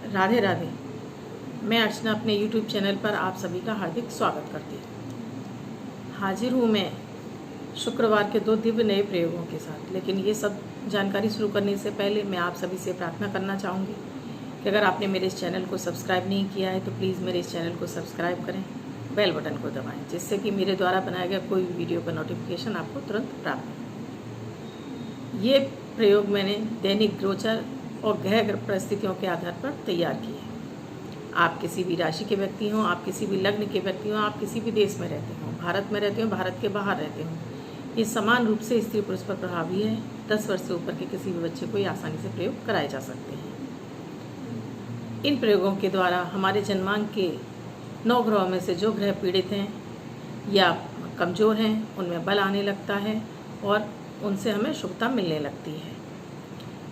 राधे राधे। मैं अर्चना अपने YouTube channel पर आप सभी का हार्दिक स्वागत करती हूँ। हाजिर हूँ मैं शुक्रवार के 2 दिव्य नए प्रयोगों के साथ। लेकिन ये सब जानकारी शुरू करने से पहले मैं आप सभी से प्रार्थना करना चाहूँगी कि अगर आपने मेरे इस चैनल को सब्सक्राइब नहीं किया है तो प्लीज़ मेरे इस चैनल को सब्सक्राइब करें, बेल बटन को दबाएँ, जिससे कि मेरे द्वारा बनाया गया कोई भी वीडियो का नोटिफिकेशन आपको तुरंत प्राप्त हो। ये प्रयोग मैंने दैनिक गोचर और ग्रह परिस्थितियों के आधार पर तैयार किए हैं। आप किसी भी राशि के व्यक्ति हों, आप किसी भी लग्न के व्यक्ति हों, आप किसी भी देश में रहते हों, भारत में रहते हों, भारत के बाहर रहते हों, ये समान रूप से स्त्री पुरुष पर प्रभावी है। 10 वर्ष से ऊपर के किसी भी बच्चे को ये आसानी से प्रयोग कराए जा सकते हैं। इन प्रयोगों के द्वारा हमारे जन्मांक के 9 ग्रहों में से जो ग्रह पीड़ित हैं या कमज़ोर हैं, उनमें बल आने लगता है और उनसे हमें शुभता मिलने लगती है।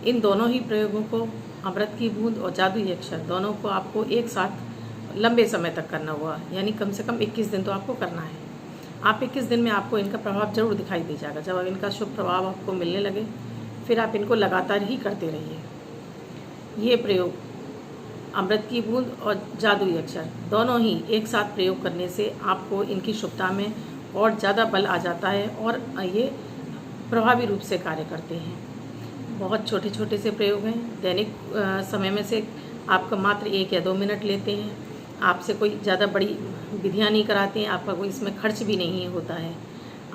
इन दोनों ही प्रयोगों को, अमृत की बूंद और जादुई अक्षर, दोनों को आपको एक साथ लंबे समय तक करना हुआ, यानी कम से कम 21 दिन तो आपको करना है। आप 21 दिन में आपको इनका प्रभाव जरूर दिखाई दे जाएगा। जब अब इनका शुभ प्रभाव आपको मिलने लगे, फिर आप इनको लगातार ही करते रहिए। ये प्रयोग अमृत की बूंद और जादुई अक्षर दोनों ही एक साथ प्रयोग करने से आपको इनकी शुभता में और ज़्यादा बल आ जाता है और ये प्रभावी रूप से कार्य करते हैं। बहुत छोटे छोटे से प्रयोग हैं। दैनिक समय में से आपका मात्र 1 या 2 मिनट लेते हैं। आपसे कोई ज़्यादा बड़ी विधियाँ नहीं कराते हैं, आपका कोई इसमें खर्च भी नहीं होता है।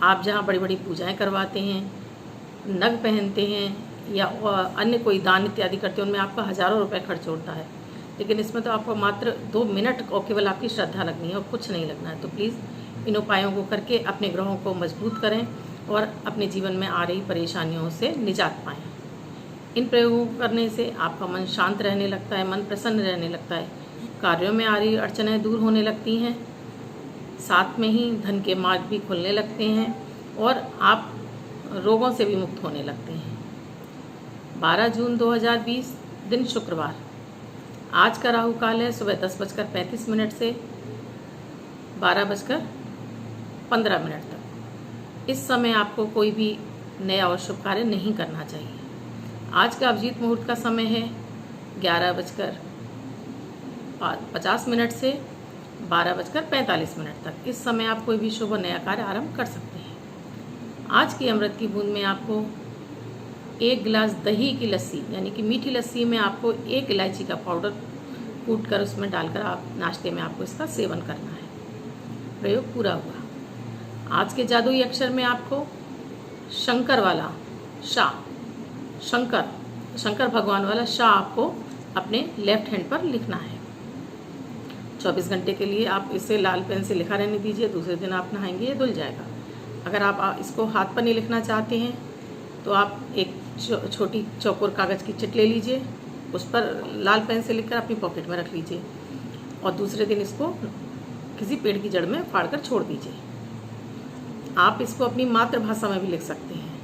आप जहाँ बड़ी बड़ी पूजाएं करवाते हैं, नग पहनते हैं या अन्य कोई दान इत्यादि करते हैं, उनमें आपका हज़ारों रुपये खर्च होता है। लेकिन इसमें तो आपको मात्र 2 मिनट और केवल आपकी श्रद्धा लगनी है और कुछ नहीं लगना है। तो प्लीज़ इन उपायों को करके अपने ग्रहों को मजबूत करें और अपने जीवन में आ रही परेशानियों से निजात पाएँ। इन प्रयोगों को करने से आपका मन शांत रहने लगता है, मन प्रसन्न रहने लगता है, कार्यों में आ रही अड़चनें दूर होने लगती हैं, साथ में ही धन के मार्ग भी खुलने लगते हैं और आप रोगों से भी मुक्त होने लगते हैं। 12 जून 2020 दिन शुक्रवार। आज का राहु काल है सुबह 10:35 से 12:15 तक। इस समय आपको कोई भी नया और शुभ कार्य नहीं करना चाहिए। आज का अभिजीत मुहूर्त का समय है 11:50 से 12:45 तक। इस समय आप कोई भी शुभ नया कार्य आरंभ कर सकते हैं। आज की अमृत की बूंद में आपको 1 गिलास दही की लस्सी, यानी कि मीठी लस्सी में आपको 1 इलायची का पाउडर कूट कर उसमें डालकर आप नाश्ते में आपको इसका सेवन करना है। प्रयोग पूरा हुआ। आज के जादुई अक्षर में आपको शंकर वाला शाह, शंकर भगवान वाला शाह आपको अपने लेफ्ट हैंड पर लिखना है। 24 घंटे के लिए आप इसे लाल पेन से लिखा रहने दीजिए। दूसरे दिन आप नहाएंगे, ये धुल जाएगा। अगर आप इसको हाथ पर नहीं लिखना चाहते हैं तो आप एक छोटी चौकोर कागज़ की चिट ले लीजिए, उस पर लाल पेन से लिखकर अपनी पॉकेट में रख लीजिए और दूसरे दिन इसको किसी पेड़ की जड़ में फाड़ कर छोड़ दीजिए। आप इसको अपनी मातृभाषा में भी लिख सकते हैं,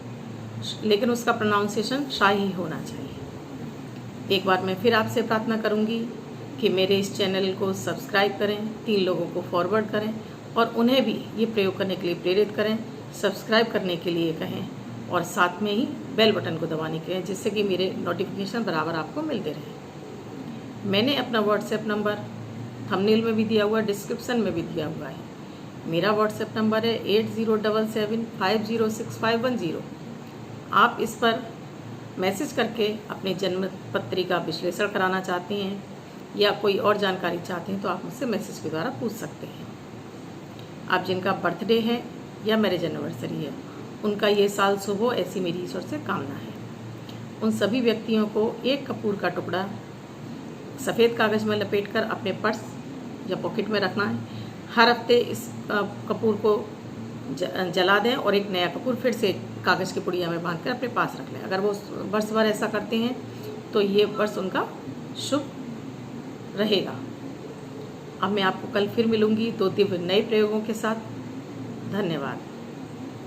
लेकिन उसका प्रोनाउंसिएशन शाही होना चाहिए। एक बार मैं फिर आपसे प्रार्थना करूंगी कि मेरे इस चैनल को सब्सक्राइब करें, 3 लोगों को फॉरवर्ड करें और उन्हें भी ये प्रयोग करने के लिए प्रेरित करें, सब्सक्राइब करने के लिए कहें और साथ में ही बेल बटन को दबाने के लिए, जिससे कि मेरे नोटिफिकेशन बराबर आपको मिलते रहें। मैंने अपना व्हाट्सएप नंबर थंबनेल में भी दिया हुआ है, डिस्क्रिप्शन में भी दिया हुआ है। मेरा व्हाट्सएप नंबर है 8077506510। आप इस पर मैसेज करके अपने जन्म पत्री का विश्लेषण कराना चाहते हैं या कोई और जानकारी चाहते हैं तो आप मुझसे मैसेज के द्वारा पूछ सकते हैं। आप जिनका बर्थडे है या मैरिज एनिवर्सरी है, उनका ये साल शुभ हो, ऐसी मेरी ईश्वर से कामना है। उन सभी व्यक्तियों को 1 कपूर का टुकड़ा सफ़ेद कागज़ में लपेटकर अपने पर्स या पॉकेट में रखना है। हर हफ्ते इस कपूर को जला दें और एक नया कपूर फिर से कागज़ की पुड़िया में बांधकर अपने पास रख लें। अगर वो वर्ष भर ऐसा करते हैं तो ये वर्ष उनका शुभ रहेगा। अब मैं आपको कल फिर मिलूंगी 2 दिव्य नए प्रयोगों के साथ। धन्यवाद।